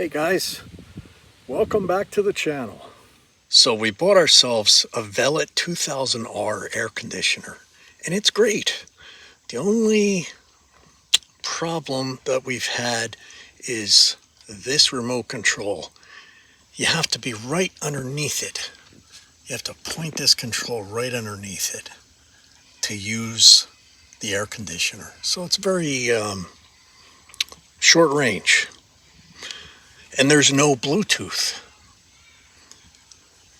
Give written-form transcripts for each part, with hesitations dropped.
Hey guys, welcome back to the channel. So we bought ourselves a Velit 2000R air conditioner, and it's great. The only problem that we've had is this remote control. You have to be right underneath it. You have to point this control right underneath it to use the air conditioner. So it's very short range. And there's no Bluetooth.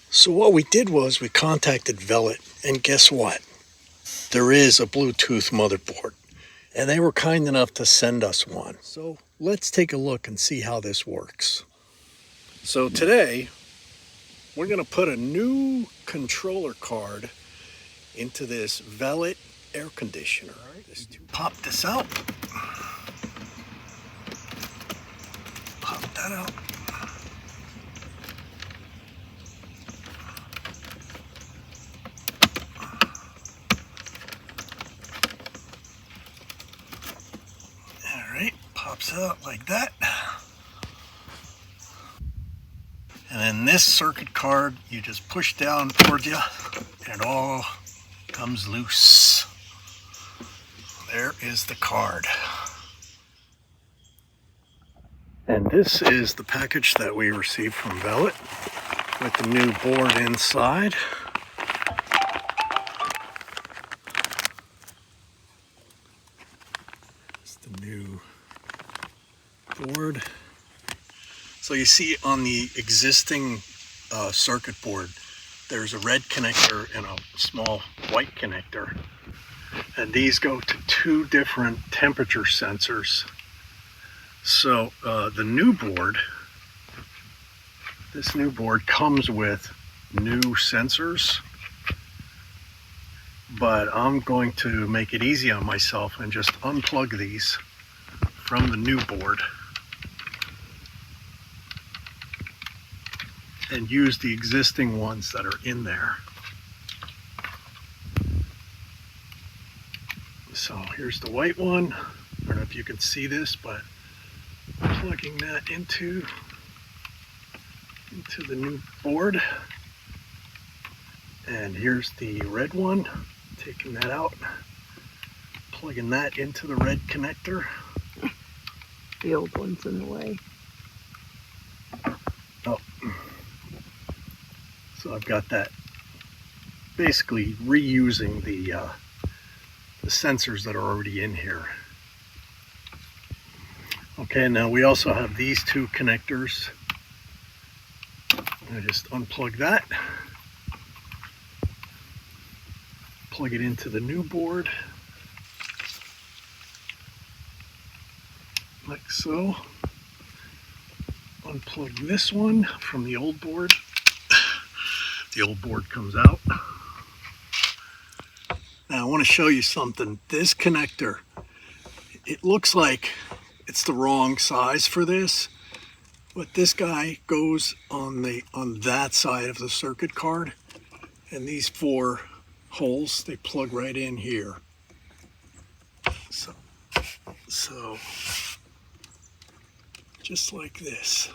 So what we did was we contacted Velit, and guess what? There is a Bluetooth motherboard, and they were kind enough to send us one. So let's take a look and see how this works. So today, we're gonna put a new controller card into this Velit air conditioner. All right, let's pop this out. Pop that out. Alright, pops out like that. And then this circuit card, you just push down towards you, and it all comes loose. There is the card. And this is the package that we received from Velit with the new board inside. It's the new board. So you see on the existing circuit board, there's a red connector and a small white connector. And these go to two different temperature sensors. So the new board, this new board comes with new sensors, but I'm going to make it easy on myself and just unplug these from the new board and use the existing ones that are in there. So here's the white one. I don't know if you can see this, but plugging that into the new board. And here's the red one, taking that out, plugging that into the red connector. The old one's in the way. Oh. So I've got that, basically reusing the sensors that are already in here. Okay, now we also have these two connectors. I just unplug that, plug it into the new board, like so. Unplug this one from the old board. The old board comes out. Now I want to show you something. This connector, it looks like it's the wrong size for this, but this guy goes on that side of the circuit card, and these four holes, they plug right in here. So just like this.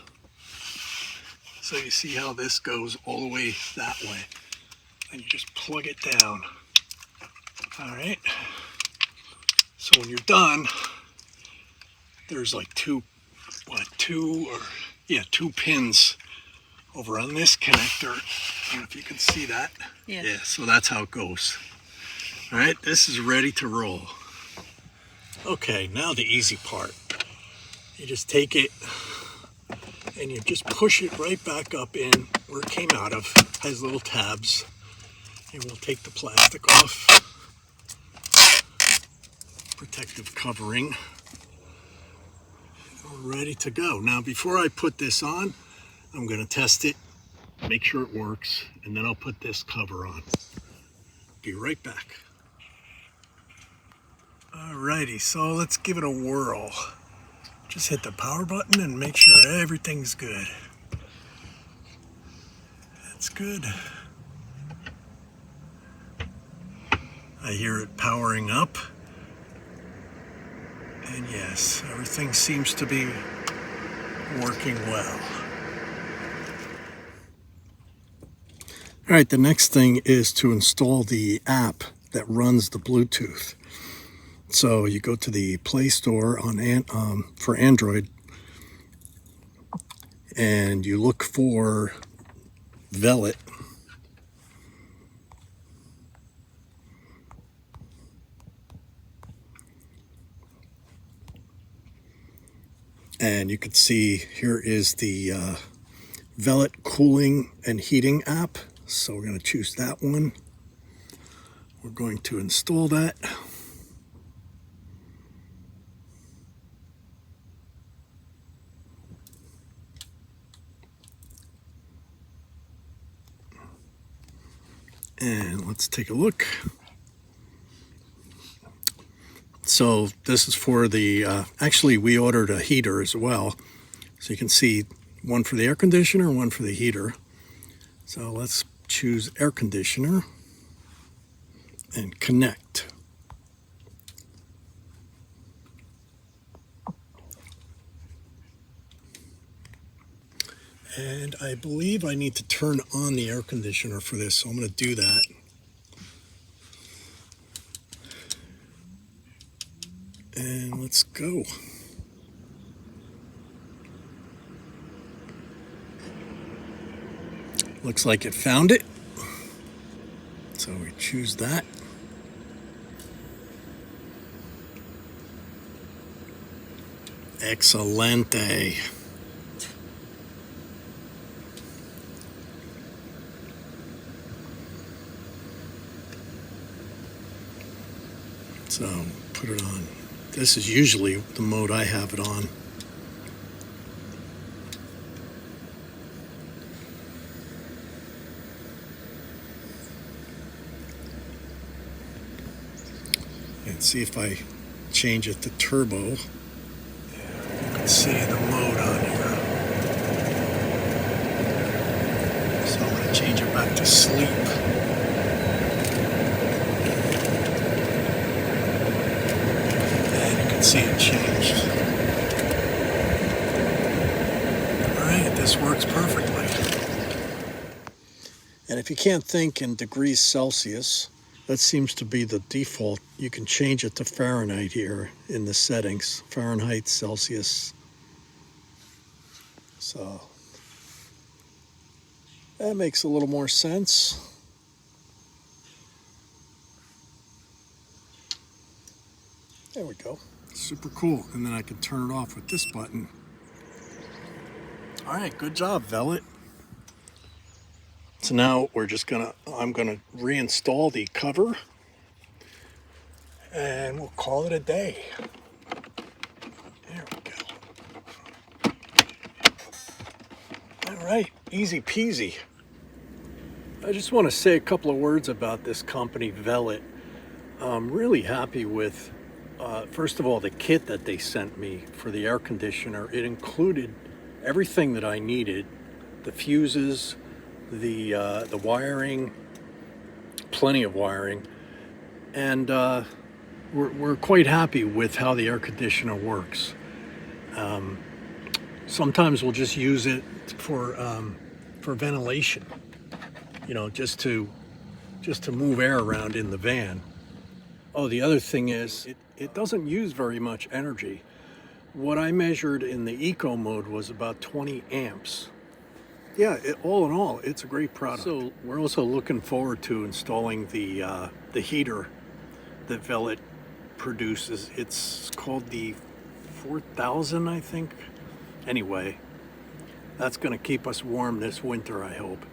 So you see how this goes all the way that way, and you just plug it down. All right. So when you're done, there's like two pins over on this connector. I don't know if you can see that. Yeah, so that's how it goes. All right, this is ready to roll. Okay, now the easy part. You just take it and you just push it right back up in where it came out of. It has little tabs. And we'll take the plastic off. Protective covering. We're ready to go. Now before I put this on, I'm going to test it, make sure it works, and then I'll put this cover on. Be right back. Alrighty, so let's give it a whirl. Just hit the power button and make sure everything's good. That's good. I hear it powering up. And yes, everything seems to be working well. All right, the next thing is to install the app that runs the Bluetooth. So you go to the Play Store for Android, and you look for Velit. And you can see here is the Velit cooling and heating app. So we're going to choose that one. We're going to install that. And let's take a look. So this is for the, actually we ordered a heater as well. So you can see one for the air conditioner, one for the heater. So let's choose air conditioner and connect. And I believe I need to turn on the air conditioner for this, so I'm going to do that. And let's go. Looks like it found it. So we choose that. Excelente. So put it on. This is usually the mode I have it on. And see if I change it to turbo. You can see the mode on here. So I'm going to change it back to sleep. See it changed. All right, this works perfectly. And if you can't think in degrees Celsius, that seems to be the default. You can change it to Fahrenheit here in the settings. Fahrenheit, Celsius. So that makes a little more sense. There we go. Super cool. And then I can turn it off with this button. All right, good job, Velit. So now I'm gonna reinstall the cover and we'll call it a day. There we go. All right, easy peasy. I just want to say a couple of words about this company, Velit. I'm really happy with first of all, the kit that they sent me for the air conditioner. It included everything that I needed: the fuses, the wiring, plenty of wiring, and we're quite happy with how the air conditioner works. Sometimes we'll just use it for ventilation, you know, just to move air around in the van. Oh, the other thing is it doesn't use very much energy. What I measured in the eco mode was about 20 amps. Yeah, all in all, it's a great product. So we're also looking forward to installing the heater that Velit produces. It's called the 4000, I think. Anyway, that's going to keep us warm this winter, I hope.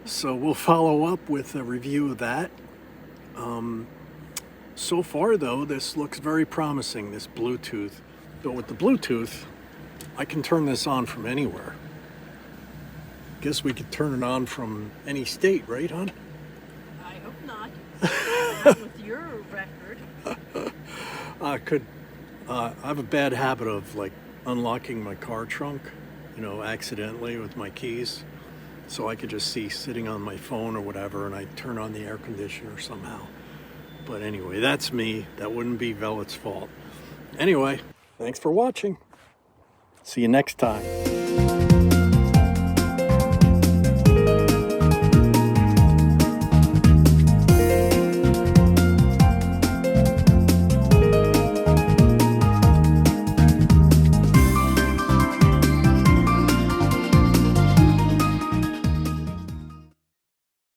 So we'll follow up with a review of that. So far, though, this looks very promising, this Bluetooth. But with the Bluetooth, I can turn this on from anywhere. Guess we could turn it on from any state, right, hon? I hope not. Not with your record. I have a bad habit of like unlocking my car trunk, you know, accidentally with my keys. So I could just see sitting on my phone or whatever, and I turn on the air conditioner somehow. But anyway, that's me. That wouldn't be Velit's fault. Anyway, thanks for watching. See you next time.